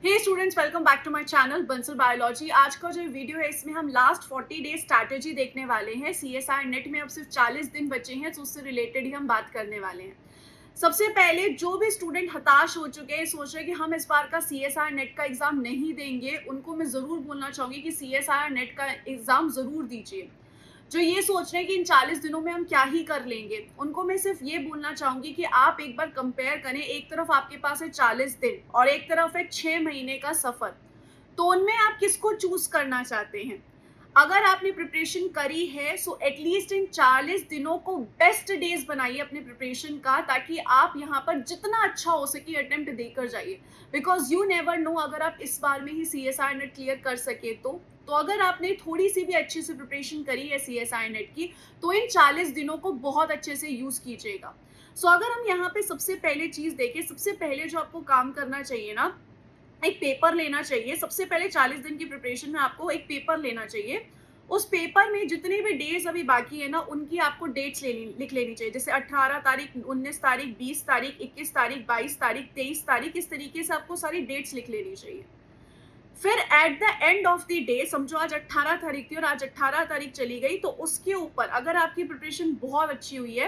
Hey students, welcome back to my channel Bansal biology. आज का जो वीडियो है इसमें हम लास्ट 40 डेज स्ट्रैटेजी देखने वाले हैं। सीएसआई नेट में अब सिर्फ 40 दिन बचे हैं, तो उससे रिलेटेड ही हम बात करने वाले हैं। सबसे पहले जो भी स्टूडेंट हताश हो चुके हैं, सोच रहे हैं कि हम इस बार का सीएसआई नेट का एग्जाम नहीं देंगे, उनको मैं जरूर बोलना चाहूंगी कि सीएसआई नेट का एग्जाम जरूर दीजिए। जो ये सोच रहे हैं कि इन 40 दिनों में हम क्या ही कर लेंगे, उनको मैं सिर्फ ये बोलना चाहूंगी कि आप एक बार कंपेयर करें। एक तरफ आपके पास है 40 दिन और एक तरफ है 6 महीने का सफर, तो उनमें आप किसको चूज करना चाहते हैं? अगर आपने प्रिपरेशन करी है सो एटलीस्ट इन 40 दिनों को बेस्ट डेज बनाइए अपने प्रिपरेशन का, ताकि आप यहाँ पर जितना अच्छा हो सके अटेम्प्ट देकर जाइए। बिकॉज यू नेवर नो, अगर आप इस बार में ही सीएसआई नेट क्लियर कर सके तो अगर आपने थोड़ी सी भी अच्छे से प्रिपरेशन करी है सीएसआई नेट की, तो इन 40 दिनों को बहुत अच्छे से यूज कीजिएगा। सो अगर हम यहाँ पे सबसे पहले चीज देखें, सबसे पहले जो आपको काम करना चाहिए ना, एक पेपर लेना चाहिए। सबसे पहले 40 दिन की प्रिपरेशन में आपको एक पेपर लेना चाहिए। उस पेपर में जितने भी डेज अभी बाकी है ना, उनकी आपको डेट्स लिख लेनी चाहिए। जैसे 18 तारीख, 19 तारीख, 20 तारीख, 21 तारीख, 22 तारीख, 23 तारीख, इस तरीके से आपको सारी डेट्स लिख लेनी चाहिए। फिर eight the end of the day, समझो आज 18 तारीख थी और आज 18 तारीख चली गई, तो उसके ऊपर अगर आपकी प्रिपरेशन बहुत अच्छी हुई है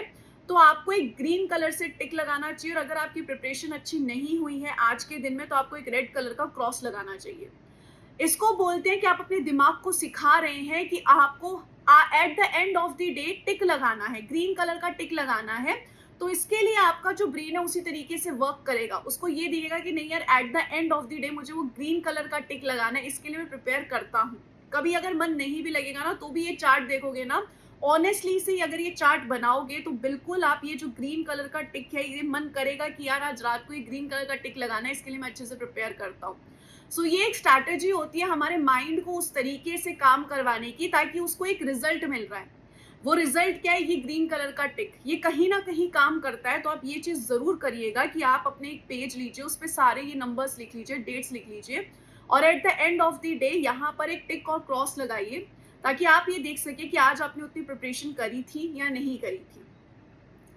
तो आपको एक ग्रीन कलर से टिक लगाना चाहिए। और अगर आपकी प्रिपरेशन अच्छी नहीं हुई है आज के दिन में, तो आपको एक रेड कलर का क्रॉस लगाना चाहिए। इसको बोलते हैं कि आप अपने दिमाग को सिखा रहे हैं कि आपको at the end of the day tick लगाना है, ग्रीन कलर का टिक लगाना है। तो इसके लिए आपका जो ब्रेन है उसी तरीके से वर्क करेगा। उसको ये दिखेगा कि नहीं यार, eight the end of the day मुझे वो ग्रीन कलर का टिक लगाना है, इसके लिए मैं प्रिपेयर करता हूँ। कभी अगर मन नहीं भी लगेगा ना, तो भी ये चार्ट देखोगे ना, ऑनेस्टली से अगर ये चार्ट बनाओगे तो बिल्कुल आप ये जो ग्रीन कलर का टिक है, ये मन करेगा कि यार आज रात को ये ग्रीन कलर का टिक लगाना है, इसके लिए मैं अच्छे से प्रिपेयर करता हूँ। सो ये एक स्ट्रैटेजी होती है हमारे माइंड को उस तरीके से काम करवाने की, ताकि उसको एक रिजल्ट मिल रहा है। वो रिजल्ट क्या है? ये ग्रीन कलर का टिक, ये कहीं ना कहीं काम करता है। तो आप ये चीज जरूर करिएगा कि आप अपने एक पेज लीजिए, उस पर सारे ये नंबर्स लिख लीजिए, डेट्स लिख लीजिए, और eight the end of the day यहाँ पर एक टिक और क्रॉस लगाइए, ताकि आप ये देख सके कि आज आपने उतनी प्रिपरेशन करी थी या नहीं करी थी।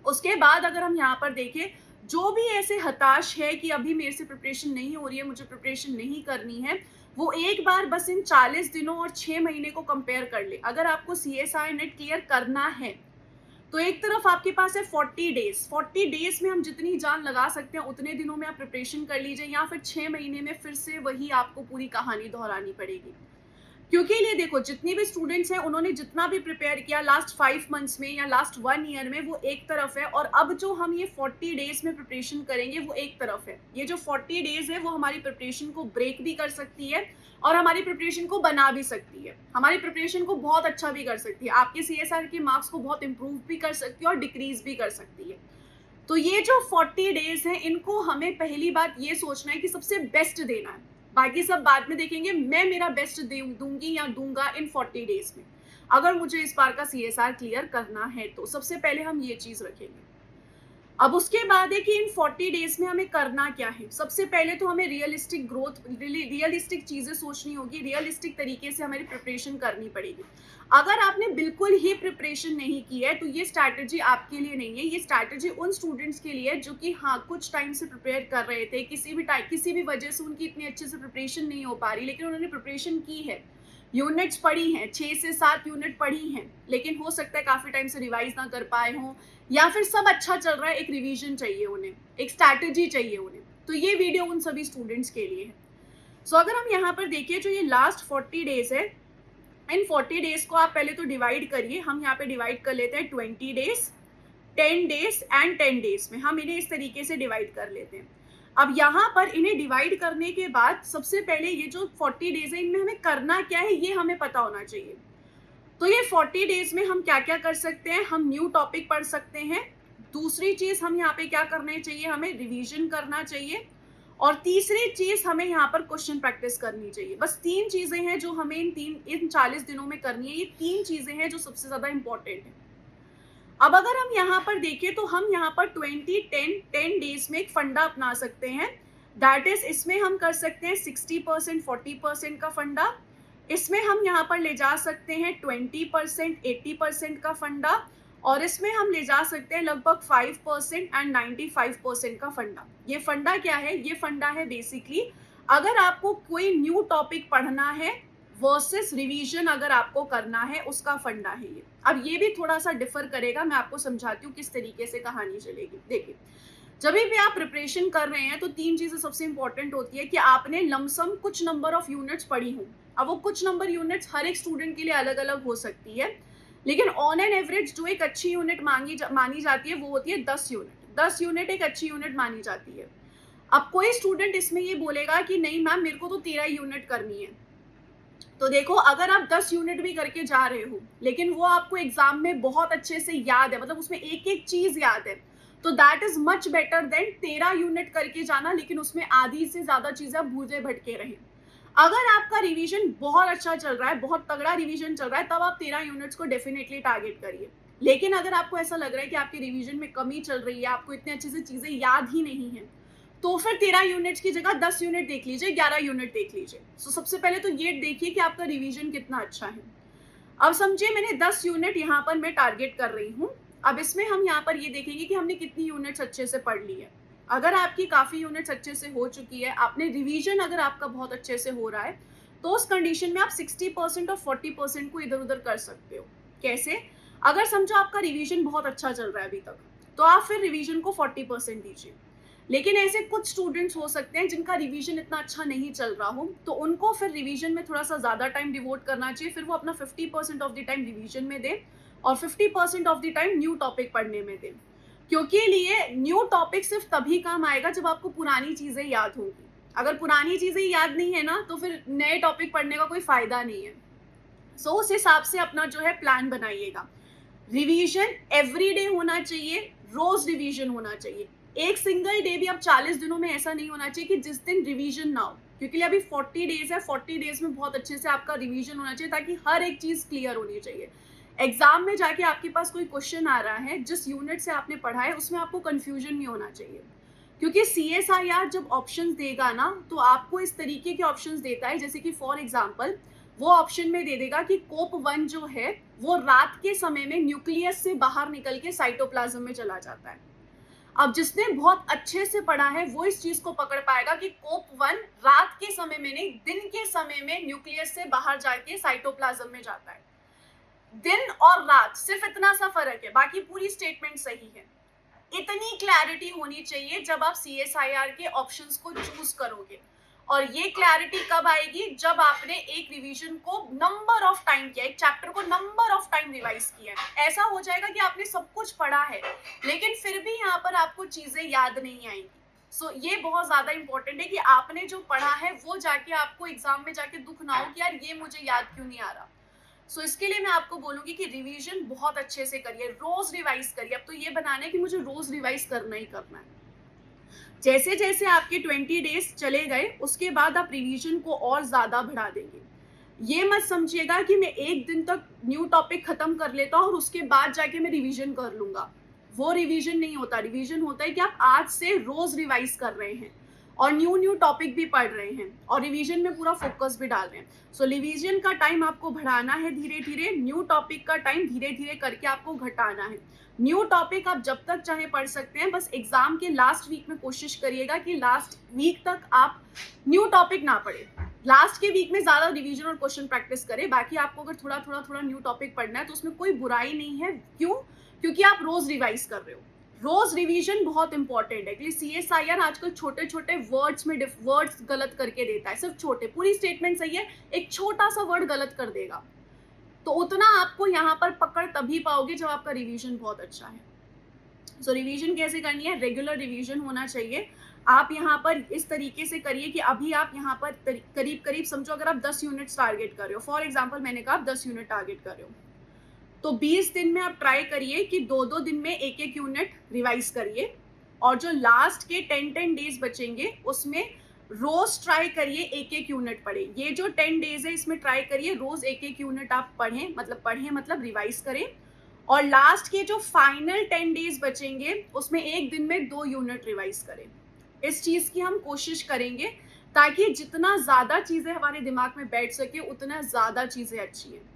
उसके बाद अगर हम यहाँ पर देखें, जो भी ऐसे हताश है कि अभी मेरे से प्रिपरेशन नहीं हो रही है, मुझे प्रिपरेशन नहीं करनी है, वो एक बार बस इन 40 दिनों और 6 महीने को कंपेयर कर ले। अगर आपको सीएसआई नेट क्लियर करना है तो एक तरफ आपके पास है 40 डेज। 40 डेज में हम जितनी जान लगा सकते हैं उतने दिनों में आप प्रिपरेशन कर लीजिए, या फिर 6 महीने में फिर से वही आपको पूरी कहानी दोहरानी पड़ेगी। क्योंकि ये देखो, जितनी भी स्टूडेंट्स हैं उन्होंने जितना भी प्रिपेयर किया लास्ट 5 मंथ्स में या लास्ट 1 ईयर में, वो एक तरफ है, और अब जो हम ये 40 डेज में प्रिपरेशन करेंगे वो एक तरफ है। ये जो 40 डेज है वो हमारी प्रिपरेशन को ब्रेक भी कर सकती है और हमारी प्रिपरेशन को बना भी सकती है, हमारी प्रिपरेशन को बहुत अच्छा भी कर सकती है, आपके सीएसआर के मार्क्स को बहुत इंप्रूव भी कर सकती है और डिक्रीज भी कर सकती है। तो ये जो 40 डेज हैं, इनको हमें पहली बात ये सोचना है कि सबसे बेस्ट देना है। बाकी सब बाद में देखेंगे। मैं मेरा बेस्ट दूंगी या दूंगा इन 40 डेज में, अगर मुझे इस बार का सीएसआर क्लियर करना है तो सबसे पहले हम ये चीज रखेंगे। अब उसके बाद है कि इन 40 डेज में हमें करना क्या है। सबसे पहले तो हमें रियलिस्टिक ग्रोथ, रियलिस्टिक चीजें सोचनी होगी, रियलिस्टिक तरीके से हमारी प्रिपरेशन करनी पड़ेगी। अगर आपने बिल्कुल ही प्रिपरेशन नहीं की है तो ये स्ट्रैटेजी आपके लिए नहीं है। ये स्ट्रैटेजी उन स्टूडेंट्स के लिए जो कि हाँ कुछ टाइम से प्रिपेयर कर रहे थे, किसी भी वजह से उनकी इतनी अच्छे से प्रिपरेशन नहीं हो पा रही, लेकिन उन्होंने प्रिपरेशन की है, यूनिट्स पढ़ी हैं, 6 से 7 यूनिट पढ़ी हैं, लेकिन हो सकता है काफी टाइम से रिवाइज ना कर पाए हों, या फिर सब अच्छा चल रहा है, एक रिवीजन चाहिए उन्हें, एक स्ट्रैटेजी चाहिए उन्हें। तो ये वीडियो उन सभी स्टूडेंट्स के लिए है। सो अगर हम यहाँ पर देखिए, जो ये लास्ट 40 डेज है, इन 40 डेज को आप पहले तो डिवाइड करिए। हम यहाँ पे डिवाइड कर लेते हैं 20 डेज, 10 डेज एंड 10 डेज में, हम इन्हें इस तरीके से डिवाइड कर लेते हैं। अब यहाँ पर इन्हें डिवाइड करने के बाद सबसे पहले ये जो 40 डेज है, इनमें हमें करना क्या है ये हमें पता होना चाहिए। तो ये 40 डेज में हम क्या क्या कर सकते हैं? हम न्यू टॉपिक पढ़ सकते हैं। दूसरी चीज हम यहाँ पे क्या करना चाहिए? हमें रिवीजन करना चाहिए। और तीसरी चीज हमें यहाँ पर क्वेश्चन प्रैक्टिस करनी चाहिए। बस 3 चीजें हैं जो हमें इन 40 दिनों में करनी है। ये 3 चीजें हैं जो सबसे ज्यादा इंपॉर्टेंट है। अब अगर हम यहाँ पर देखें तो हम यहाँ पर 10 डेज में एक फंडा अपना सकते हैं। दैट इज, इसमें हम कर सकते हैं 60%, 40% का फंडा। इसमें हम यहाँ पर ले जा सकते हैं 20%, 80% का फंडा। और इसमें हम ले जा सकते हैं लगभग 5% एंड 95% का फंडा। ये फंडा क्या है? ये फंडा है बेसिकली अगर आपको कोई न्यू टॉपिक पढ़ना है वर्सेस रिवीजन अगर आपको करना है, उसका फंडा है ये। अब ये भी थोड़ा सा डिफर करेगा, मैं आपको समझाती हूँ किस तरीके से कहानी चलेगी। देखिए, जब भी आप प्रिपरेशन कर रहे हैं तो 3 चीजें सबसे इंपॉर्टेंट होती है कि आपने लमसम कुछ नंबर ऑफ यूनिट्स पढ़ी हो। अब वो कुछ नंबर यूनिट्स हर एक स्टूडेंट के लिए अलग अलग हो सकती है, लेकिन ऑन एन एवरेज जो एक अच्छी यूनिट मानी जाती है वो होती है 10 यूनिट। 10 यूनिट एक अच्छी यूनिट मानी जाती है। अब कोई स्टूडेंट इसमें ये बोलेगा कि नहीं मैम मेरे को तो 13 यूनिट करनी है। तो देखो, अगर आप 10 यूनिट भी करके जा रहे हो लेकिन वो आपको एग्जाम में बहुत अच्छे से याद है, मतलब उसमें एक एक चीज याद है, तो that is much better than 13 unit करके जाना लेकिन उसमें आधी से ज्यादा चीजें आप भूले भटके रहे। अगर आपका रिवीजन बहुत अच्छा चल रहा है, बहुत तगड़ा रिवीजन चल रहा है, तब आप 13 यूनिट्स को डेफिनेटली टारगेट करिए। लेकिन अगर आपको ऐसा लग रहा है कि आपके रिवीजन में कमी चल रही है, आपको इतने अच्छे से चीजें याद ही नहीं है, तो फिर 13 यूनिट्स की जगह 10 यूनिट देख लीजिए, 11 यूनिट देख लीजिए। सो सबसे पहले तो ये देखिए कि आपका रिवीजन कितना अच्छा है। अब समझिए मैंने 10 यूनिट यहाँ पर मैं टारगेट कर रही हूँ। अब इसमें हम यहाँ पर ये देखेंगे कि हमने कितनी यूनिट्स अच्छे से पढ़ ली है। अगर आपकी काफी यूनिट्स अच्छे से हो चुकी है, आपने रिवीजन अगर आपका बहुत अच्छे से हो रहा है, तो उस कंडीशन में आप 60% और 40% को इधर उधर कर सकते हो। कैसे? अगर समझो आपका रिवीजन बहुत अच्छा चल रहा है अभी तक, तो आप फिर रिवीजन को 40% दीजिए। लेकिन ऐसे कुछ स्टूडेंट्स हो सकते हैं जिनका रिवीजन इतना अच्छा नहीं चल रहा हो, तो उनको फिर रिवीजन में थोड़ा सा ज़्यादा टाइम डिवोट करना चाहिए। फिर वो अपना 50% ऑफ द टाइम रिवीजन में दें और 50% of the time new topic पढ़ने में दें, क्योंकि लिए न्यू टॉपिक सिर्फ तभी काम आएगा जब आपको पुरानी चीज़ें याद होंगी। अगर पुरानी चीज़ें याद नहीं है ना, तो फिर नए टॉपिक पढ़ने का कोई फ़ायदा नहीं है। सो उस हिसाब से अपना जो है प्लान बनाइएगा। रिवीजन एवरीडे होना चाहिए, रोज रिवीजन होना चाहिए। एक सिंगल डे भी अब 40 दिनों में ऐसा नहीं होना चाहिए कि जिस दिन रिवीजन ना हो, क्योंकि अभी 40 डेज है। 40 डेज में बहुत अच्छे से आपका रिवीजन होना चाहिए ताकि हर एक चीज क्लियर होनी चाहिए। एग्जाम में जाके आपके पास कोई क्वेश्चन आ रहा है, जिस यूनिट से आपने पढ़ा है उसमें आपको कंफ्यूजन नहीं होना चाहिए, क्योंकि CSIR जब ऑप्शंस देगा ना, तो आपको इस तरीके के ऑप्शंस देता है, जैसे कि फॉर एग्जांपल वो ऑप्शन में दे देगा कि कोप 1 जो है वो रात के समय में न्यूक्लियस से बाहर निकल के साइटोप्लाज्म में चला जाता है। अब जिसने बहुत अच्छे से पढ़ा है वो इस चीज को पकड़ पाएगा कि कोप 1 रात के समय में नहीं, दिन के समय में न्यूक्लियस से बाहर जाके साइटोप्लाज्म में जाता है। दिन और रात सिर्फ इतना सा फर्क है, बाकी पूरी स्टेटमेंट सही है। इतनी क्लैरिटी होनी चाहिए जब आप CSIR के ऑप्शंस को चूज करोगे। और ये क्लैरिटी कब आएगी? जब आपने एक रिवीजन को नंबर ऑफ टाइम किया, एक चैप्टर को नंबर ऑफ टाइम रिवाइज किया है। ऐसा हो जाएगा कि आपने सब कुछ पढ़ा है लेकिन फिर भी यहाँ पर आपको चीजें याद नहीं आएंगी। सो ये बहुत ज्यादा इंपॉर्टेंट है कि आपने जो पढ़ा है वो जाके आपको एग्जाम में जाके दुख ना हो कि यार ये मुझे याद क्यों नहीं आ रहा। सो इसके लिए मैं आपको बोलूंगी कि रिवीजन बहुत अच्छे से करिए, रोज रिवाइज करिए। अब तो ये बनाना है कि मुझे रोज रिवाइज करना ही करना है। जैसे जैसे आपके 20 डेज चले गए उसके बाद आप रिवीजन को और ज्यादा बढ़ा देंगे। ये मत समझिएगा कि मैं एक दिन तक न्यू टॉपिक खत्म कर लेता हूँ और उसके बाद जाके मैं रिवीजन कर लूंगा। वो रिवीजन नहीं होता। रिवीजन होता है कि आप आज से रोज रिवाइज कर रहे हैं और न्यू टॉपिक भी पढ़ रहे हैं और रिवीजन में पूरा फोकस भी डाल रहे हैं। सो रिवीजन का टाइम आपको बढ़ाना है धीरे धीरे, न्यू टॉपिक का टाइम धीरे धीरे करके आपको घटाना है। न्यू टॉपिक आप जब तक चाहे पढ़ सकते हैं, बस एग्जाम के लास्ट वीक में कोशिश करिएगा कि लास्ट वीक तक आप न्यू टॉपिक ना पढ़े। लास्ट के वीक में ज्यादा रिवीजन और क्वेश्चन प्रैक्टिस करें। बाकी आपको अगर थोड़ा न्यू टॉपिक पढ़ना है तो उसमें कोई बुराई नहीं है। क्यों? क्योंकि आप रोज रिवाइज कर रहे हो। रोज रिवीजन बहुत इंपॉर्टेंट है, क्योंकि CSIR आजकल छोटे छोटे वर्ड्स में वर्ड्स गलत करके देता है। सिर्फ छोटे, पूरी स्टेटमेंट सही है, एक छोटा सा वर्ड गलत कर देगा। तो उतना आपको यहाँ पर पकड़ तभी पाओगे जब आपका रिवीजन बहुत अच्छा है। सो रिवीजन कैसे करनी है? रेगुलर रिवीजन होना चाहिए। आप यहाँ पर इस तरीके से करिए कि अभी आप यहाँ पर करीब करीब समझो, अगर आप 10 यूनिट्स टारगेट कर रहे हो, फॉर एग्जाम्पल मैंने कहा आप 10 यूनिट टारगेट कर रहे हो, तो 20 दिन में आप ट्राई करिए कि 2-2 दिन में एक एक यूनिट रिवाइज करिए। और जो लास्ट के 10 डेज बचेंगे उसमें रोज ट्राई करिए एक एक यूनिट पढ़े। ये जो 10 डेज है इसमें ट्राई करिए रोज एक एक यूनिट आप पढ़ें, मतलब रिवाइज करें। और लास्ट के जो फाइनल 10 डेज बचेंगे उसमें एक दिन में 2 यूनिट रिवाइज करें। इस चीज की हम कोशिश करेंगे ताकि जितना ज्यादा चीजें हमारे दिमाग में बैठ सके उतना ज्यादा चीजें अच्छी है।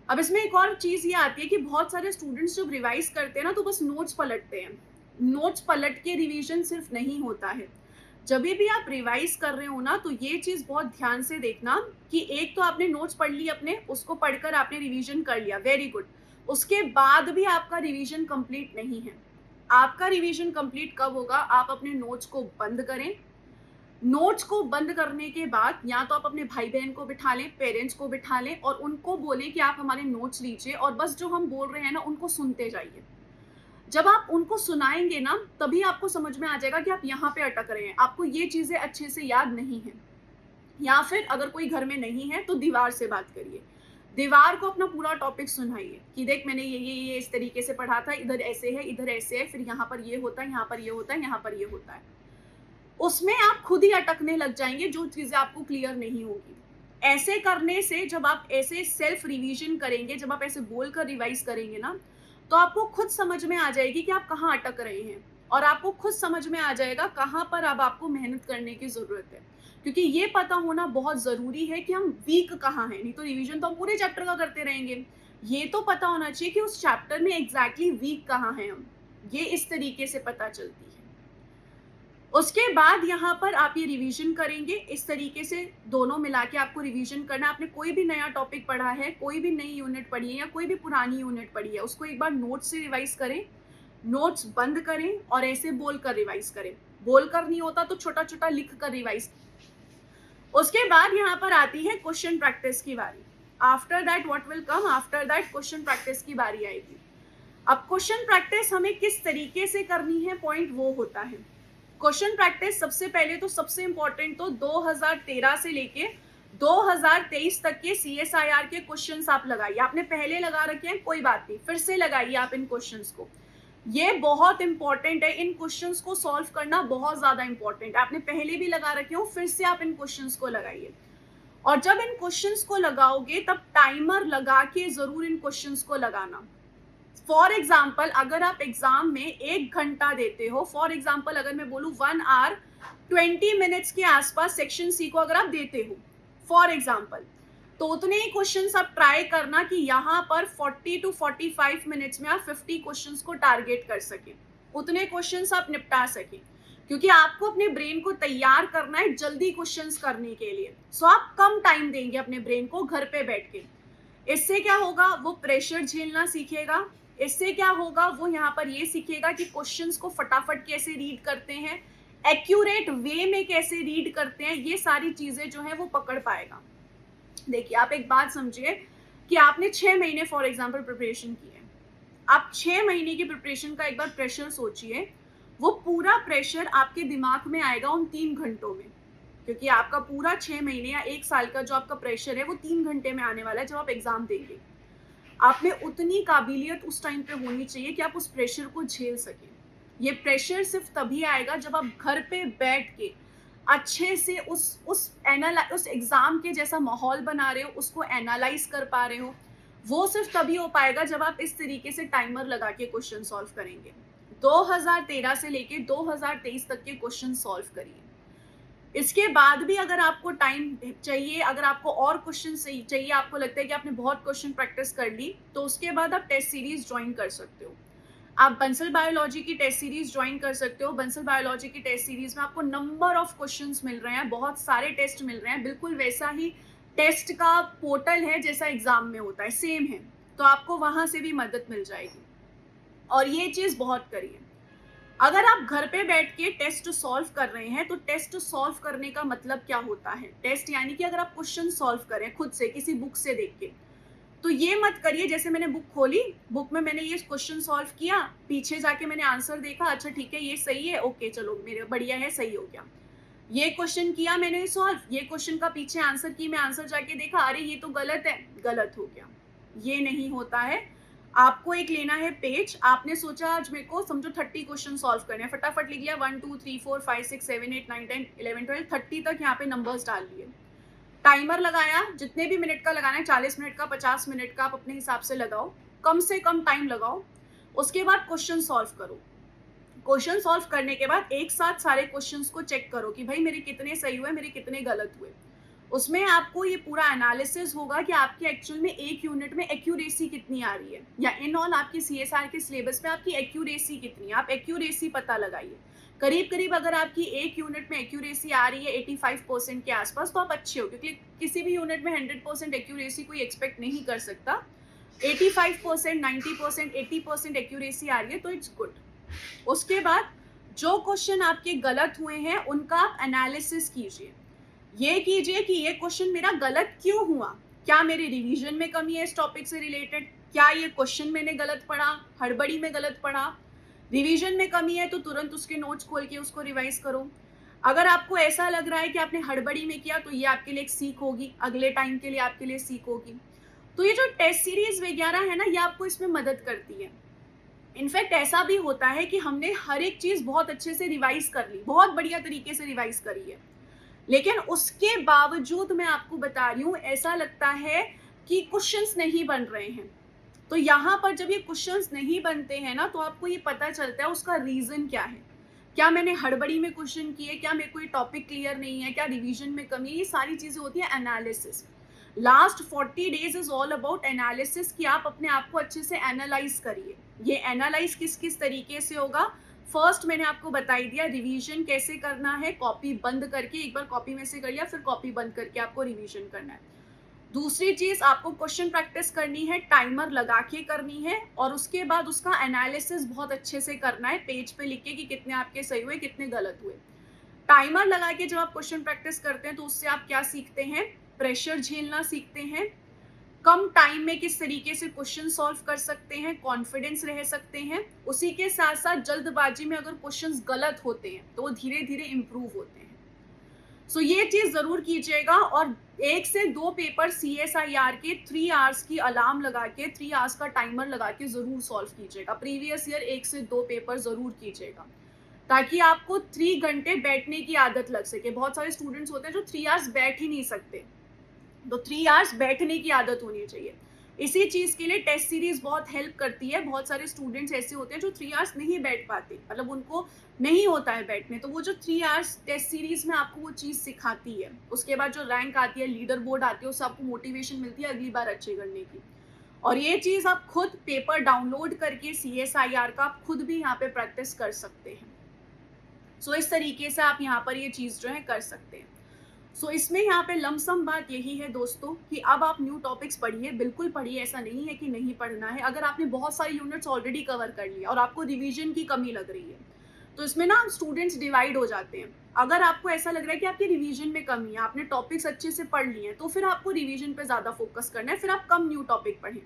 अब इसमें एक और चीज ये आती है कि बहुत सारे स्टूडेंट्स जब रिवाइज करते हैं ना तो बस नोट्स पलटते हैं। नोट्स पलट के रिवीजन सिर्फ नहीं होता है। जब भी आप रिवाइज कर रहे हो ना, तो ये चीज बहुत ध्यान से देखना कि एक तो आपने नोट्स पढ़ ली अपने, उसको पढ़कर आपने रिवीजन कर लिया, वेरी गुड। उसके बाद भी आपका रिवीजन कंप्लीट नहीं है। आपका रिवीजन कंप्लीट कब होगा? आप अपने नोट्स को बंद करें। नोट्स को बंद करने के बाद या तो आप अपने भाई बहन को बिठा लें, पेरेंट्स को बिठा लें और उनको बोलें कि आप हमारे नोट्स लीजिए और बस जो हम बोल रहे हैं ना उनको सुनते जाइए। जब आप उनको सुनाएंगे ना, तभी आपको समझ में आ जाएगा कि आप यहाँ पे अटक रहे हैं, आपको ये चीजें अच्छे से याद नहीं है। या फिर अगर कोई घर में नहीं है तो दीवार से बात करिए, दीवार को अपना पूरा टॉपिक सुनाइए कि देख मैंने ये इस तरीके से पढ़ा था, इधर ऐसे है, इधर ऐसे है, फिर यहाँ पर ये होता है, यहाँ पर ये होता है, यहाँ पर ये होता है। उसमें आप खुद ही अटकने लग जाएंगे, जो चीजें आपको क्लियर नहीं होगी। ऐसे करने से, जब आप ऐसे सेल्फ रिवीजन करेंगे, जब आप ऐसे बोलकर रिवाइज करेंगे ना, तो आपको खुद समझ में आ जाएगी कि आप कहाँ अटक रहे हैं और आपको खुद समझ में आ जाएगा कहाँ पर अब आपको मेहनत करने की जरूरत है। क्योंकि ये पता होना बहुत जरूरी है कि हम वीक कहाँ हैं, नहीं तो रिवीजन तो हम पूरे चैप्टर का करते रहेंगे। ये तो पता होना चाहिए कि उस चैप्टर में एग्जैक्टली वीक कहाँ हैं हम। ये इस तरीके से पता चलती है। उसके बाद यहाँ पर आप ये रिवीजन करेंगे, इस तरीके से दोनों मिला के आपको रिवीजन करना है। आपने कोई भी नया टॉपिक पढ़ा है, कोई भी नई यूनिट पढ़ी है या कोई भी पुरानी यूनिट पढ़ी है, उसको एक बार नोट्स से रिवाइज करें, नोट्स बंद करें और ऐसे बोलकर रिवाइज करें। बोलकर नहीं होता तो छोटा छोटा लिख कर रिवाइज। उसके बाद यहाँ पर आती है क्वेश्चन प्रैक्टिस की बारी। After that what will come? After that question practice की बारी आएगी। अब क्वेश्चन प्रैक्टिस हमें किस तरीके से करनी है, पॉइंट वो होता है। क्वेश्चन प्रैक्टिस सबसे पहले तो सबसे इंपॉर्टेंट तो 2013 से लेके 2023 तक के CSIR के क्वेश्चंस आप लगाइए। आपने पहले लगा रखे हैं, कोई बात नहीं, फिर से लगाइए आप इन क्वेश्चंस को। ये बहुत इंपॉर्टेंट है, इन क्वेश्चंस को सॉल्व करना बहुत ज्यादा इंपॉर्टेंट है। आपने पहले भी लगा रखे हो, फिर से आप इन क्वेश्चंस को लगाइए। और जब इन क्वेश्चंस को लगाओगे तब टाइमर लगा के जरूर इन क्वेश्चंस को लगाना। फॉर एग्जाम्पल, अगर आप एग्जाम में 1 घंटा देते हो, फॉर एग्जाम्पल अगर मैं बोलूं 1 आवर 20 मिनट्स के आसपास सेक्शन सी को अगर आप देते हो फॉर एग्जाम्पल, तो उतने ही क्वेश्चंस आप ट्राई करना कि यहाँ पर 40 to 45 मिनट्स में आप 50 क्वेश्चंस को टारगेट कर सके, उतने क्वेश्चंस आप निपटा सके। क्योंकि आपको अपने ब्रेन को तैयार करना है जल्दी क्वेश्चंस करने के लिए। सो आप कम टाइम देंगे अपने ब्रेन को घर पे बैठ के। इससे क्या होगा? वो प्रेशर झेलना सीखेगा। इससे क्या होगा? वो यहाँ पर ये सीखेगा कि क्वेश्चंस को फटाफट कैसे रीड करते हैं, एक्यूरेट वे में कैसे रीड करते हैं, ये सारी चीजें जो है वो पकड़ पाएगा। देखिए, आप एक बात समझिए कि आपने 6 महीने फॉर एग्जाम्पल प्रिपरेशन की है। आप 6 महीने की प्रिपरेशन का एक बार प्रेशर सोचिए। वो पूरा प्रेशर आपके दिमाग में आएगा उन 3 घंटों में, क्योंकि आपका पूरा 6 महीने या 1 साल का जो आपका प्रेशर है वो 3 घंटे में आने वाला है जब आप एग्जाम देंगे। आप में उतनी काबिलियत उस टाइम पे होनी चाहिए कि आप उस प्रेशर को झेल सकें। ये प्रेशर सिर्फ तभी आएगा जब आप घर पे बैठ के अच्छे से उस एग्जाम के जैसा माहौल बना रहे हो, उसको एनालाइज कर पा रहे हो। वो सिर्फ तभी हो पाएगा जब आप इस तरीके से टाइमर लगा के क्वेश्चन सॉल्व करेंगे। 2013 से लेके 2023 तक के क्वेश्चन सॉल्व करिए। इसके बाद भी अगर आपको टाइम चाहिए, अगर आपको और क्वेश्चन चाहिए, आपको लगता है कि आपने बहुत क्वेश्चन प्रैक्टिस कर ली, तो उसके बाद आप टेस्ट सीरीज ज्वाइन कर सकते हो। आप बंसल बायोलॉजी की टेस्ट सीरीज ज्वाइन कर सकते हो। बंसल बायोलॉजी की टेस्ट सीरीज में आपको नंबर ऑफ क्वेश्चंस मिल रहे हैं, बहुत सारे टेस्ट मिल रहे हैं, बिल्कुल वैसा ही टेस्ट का पोर्टल है जैसा एग्जाम में होता है, सेम है। तो आपको वहां से भी मदद मिल जाएगी। और ये चीज बहुत करिए। अगर आप घर पे बैठ के टेस्ट सॉल्व कर रहे हैं, तो टेस्ट सॉल्व करने का मतलब क्या होता है? टेस्ट यानी कि अगर आप क्वेश्चन सॉल्व करें खुद से किसी बुक से देख के, तो ये मत करिए जैसे मैंने बुक खोली, बुक में मैंने ये क्वेश्चन सॉल्व किया, पीछे जाके मैंने आंसर देखा, अच्छा ठीक है ये सही है, ओके चलो मेरे बढ़िया है, सही हो गया। ये क्वेश्चन किया मैंने सॉल्व, ये क्वेश्चन का पीछे आंसर की, मैं आंसर जाके देखा, अरे ये तो गलत है, गलत हो गया। ये नहीं होता है। आपको एक लेना है पेज। आपने सोचा आज मेरे को समझो 30 क्वेश्चन सॉल्व करने हैं, फटाफट लिख लिया 1 2 3 4 5 6 7 8 9 10 11 12 30 तक यहाँ पे नंबर्स डाल लिए। टाइमर लगाया, जितने भी मिनट का लगाना है, 40 मिनट का, 50 मिनट का, आप अपने हिसाब से लगाओ, कम से कम टाइम लगाओ। उसके बाद क्वेश्चन सॉल्व करो। क्वेश्चन सॉल्व करने के बाद एक साथ सारे क्वेश्चंस को चेक करो कि भाई मेरे कितने सही हुए, मेरे कितने गलत हुए। उसमें आपको ये पूरा एनालिसिस होगा कि आपके एक्चुअल में एक यूनिट में एक्यूरेसी कितनी आ रही है, या इन ऑल आपकी CSR के सिलेबस में आपकी एक्यूरेसी कितनी है। आप एक्यूरेसी पता लगाइए करीब करीब अगर आपकी एक यूनिट में एक्यूरेसी आ रही है 85% के आसपास, तो आप अच्छे हो, क्योंकि किसी भी यूनिट में 100% एक्यूरेसी कोई एक्सपेक्ट नहीं कर सकता। 85%, 90%, 80% एक्यूरेसी आ रही है तो इट्स गुड। उसके बाद जो क्वेश्चन आपके गलत हुए हैं उनका आप एनालिसिस कीजिए। ये कीजिए कि ये क्वेश्चन मेरा गलत क्यों हुआ, क्या मेरे रिवीजन में कमी है इस टॉपिक से रिलेटेड, क्या ये क्वेश्चन मैंने गलत पढ़ा, हड़बड़ी में गलत पढ़ा। रिवीजन में कमी है तो तुरंत उसके नोट्स खोल के उसको रिवाइज करो। अगर आपको ऐसा लग रहा है कि आपने हड़बड़ी में किया तो ये आपके लिए एक सीख होगी, अगले टाइम के लिए आपके लिए सीख होगी। तो ये जो टेस्ट सीरीज वगैरह है ना, ये आपको इसमें मदद करती है। इनफैक्ट ऐसा भी होता है कि हमने हर एक चीज बहुत अच्छे से रिवाइज कर ली, बहुत बढ़िया तरीके से रिवाइज करी है, लेकिन उसके बावजूद मैं आपको बता रही हूँ ऐसा लगता है कि क्वेश्चंस नहीं बन रहे हैं। तो यहाँ पर जब ये क्वेश्चंस नहीं बनते हैं ना, तो आपको ये पता चलता है उसका रीजन क्या है। क्या मैंने हड़बड़ी में क्वेश्चन किए, क्या मेरे को ये टॉपिक क्लियर नहीं है, क्या रिवीजन में कमी है, ये सारी चीजें होती है analysis. Last 40 days is all about analysis, कि आप अपने आप को अच्छे से एनालाइज करिए। ये एनालाइज किस किस तरीके से होगा, फर्स्ट मैंने आपको बताई दिया रिवीजन कैसे करना है, कॉपी बंद करके, एक बार कॉपी में से कर लिया फिर कॉपी बंद करके आपको रिवीजन करना है। दूसरी चीज, आपको क्वेश्चन प्रैक्टिस करनी है, टाइमर लगा के करनी है, और उसके बाद उसका एनालिसिस बहुत अच्छे से करना है, पेज पे लिख के कि कितने आपके सही हुए कितने गलत हुए। टाइमर लगा के जब आप क्वेश्चन प्रैक्टिस करते हैं तो उससे आप क्या सीखते हैं, प्रेशर झेलना सीखते हैं, कम टाइम में किस तरीके से क्वेश्चन सॉल्व कर सकते हैं, कॉन्फिडेंस रह सकते हैं। उसी के साथ साथ जल्दबाजी में अगर क्वेश्चंस गलत होते हैं तो वो धीरे धीरे इंप्रूव होते हैं। सो ये चीज जरूर कीजिएगा, और 1 से 2 पेपर CSIR के 3 आवर्स की अलार्म लगा के, 3 आवर्स का टाइमर लगा के जरूर सॉल्व कीजिएगा। प्रीवियस ईयर 1 से 2 पेपर जरूर कीजिएगा, ताकि आपको 3 घंटे बैठने की आदत लग सके। बहुत सारे स्टूडेंट्स होते हैं जो 3 आवर्स बैठ ही नहीं सकते, तो 3 आवर्स बैठने की आदत होनी चाहिए। इसी चीज के लिए टेस्ट सीरीज बहुत हेल्प करती है। बहुत सारे स्टूडेंट्स ऐसे होते हैं जो 3 आवर्स नहीं बैठ पाते, मतलब उनको नहीं होता है बैठने, तो वो जो 3 आवर्स टेस्ट सीरीज में आपको वो चीज सिखाती है। उसके बाद जो रैंक आती है, लीडर बोर्ड आती है, उससे आपको मोटिवेशन मिलती है अगली बार अच्छे करने की। और ये चीज आप खुद पेपर डाउनलोड करके CSIR का आप खुद भी यहाँ पे प्रैक्टिस कर सकते हैं। सो इस तरीके से आप यहाँ पर ये चीज जो है कर सकते हैं। सो इसमें यहाँ पे लमसम बात यही है दोस्तों, कि अब आप न्यू टॉपिक्स पढ़िए, बिल्कुल पढ़िए, ऐसा नहीं है कि नहीं पढ़ना है। अगर आपने बहुत सारे यूनिट्स ऑलरेडी कवर कर लिया और आपको रिवीजन की कमी लग रही है, तो इसमें ना स्टूडेंट्स डिवाइड हो जाते हैं। अगर आपको ऐसा लग रहा है कि आपके रिवीजन में कमी है, आपने टॉपिक्स अच्छे से पढ़ लिए हैं, तो फिर आपको रिवीजन पे ज़्यादा फोकस करना है, फिर आप कम न्यू टॉपिक पढ़ें।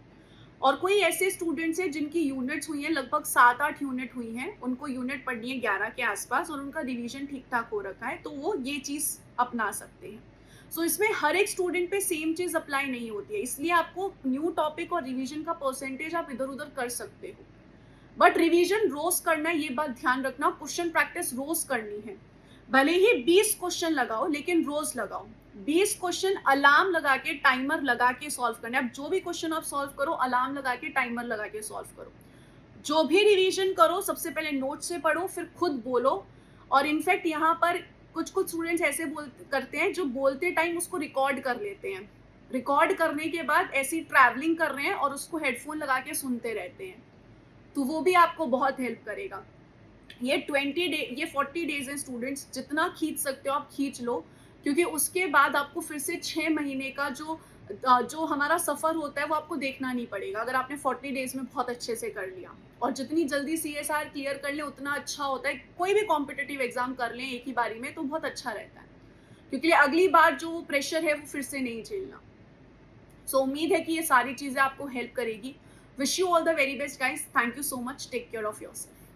और कोई ऐसे स्टूडेंट्स हैं जिनकी यूनिट्स हुई हैं, लगभग 7-8 यूनिट हुई हैं, उनको यूनिट पढ़नी है 11 के आसपास और उनका रिवीजन ठीक ठाक हो रखा है, तो वो ये चीज़ अपना सकते हैं। सो इसमें हर एक स्टूडेंट पे सेम चीज़ अप्लाई नहीं होती है, इसलिए आपको न्यू टॉपिक और रिवीजन का परसेंटेज आप इधर उधर कर सकते हो, बट रिवीजन रोज करना है, ये बात ध्यान रखना। क्वेश्चन प्रैक्टिस रोज करनी है, भले ही 20 क्वेश्चन लगाओ लेकिन रोज लगाओ। 20 क्वेश्चन अलार्म लगा के, टाइमर लगा के सॉल्व करने। अब जो भी क्वेश्चन आप सॉल्व करो, अलार्म लगा के, टाइमर लगा के सॉल्व करो। जो भी रिवीजन करो, सबसे पहले नोट से पढ़ो, फिर खुद बोलो। और इनफैक्ट यहाँ पर कुछ स्टूडेंट्स ऐसे करते हैं जो बोलते टाइम उसको रिकॉर्ड कर लेते हैं। रिकॉर्ड करने के बाद ऐसी ट्रैवलिंग कर रहे हैं और उसको हेडफोन लगा के सुनते रहते हैं, तो वो भी आपको बहुत हेल्प करेगा। ये 40 डेज हैं स्टूडेंट्स, जितना खींच सकते हो आप खींच लो, क्योंकि उसके बाद आपको फिर से 6 महीने का जो हमारा सफ़र होता है वो आपको देखना नहीं पड़ेगा, अगर आपने 40 डेज में बहुत अच्छे से कर लिया। और जितनी जल्दी CSR क्लियर कर ले उतना अच्छा होता है। कोई भी कॉम्पिटिटिव एग्जाम कर लें एक ही बारी में तो बहुत अच्छा रहता है, क्योंकि अगली बार जो प्रेशर है वो फिर से नहीं झेलना। सो उम्मीद है कि ये सारी चीज़ें आपको हेल्प करेगी। Wish you all the very best guys. Thank you so much. Take care of yourself.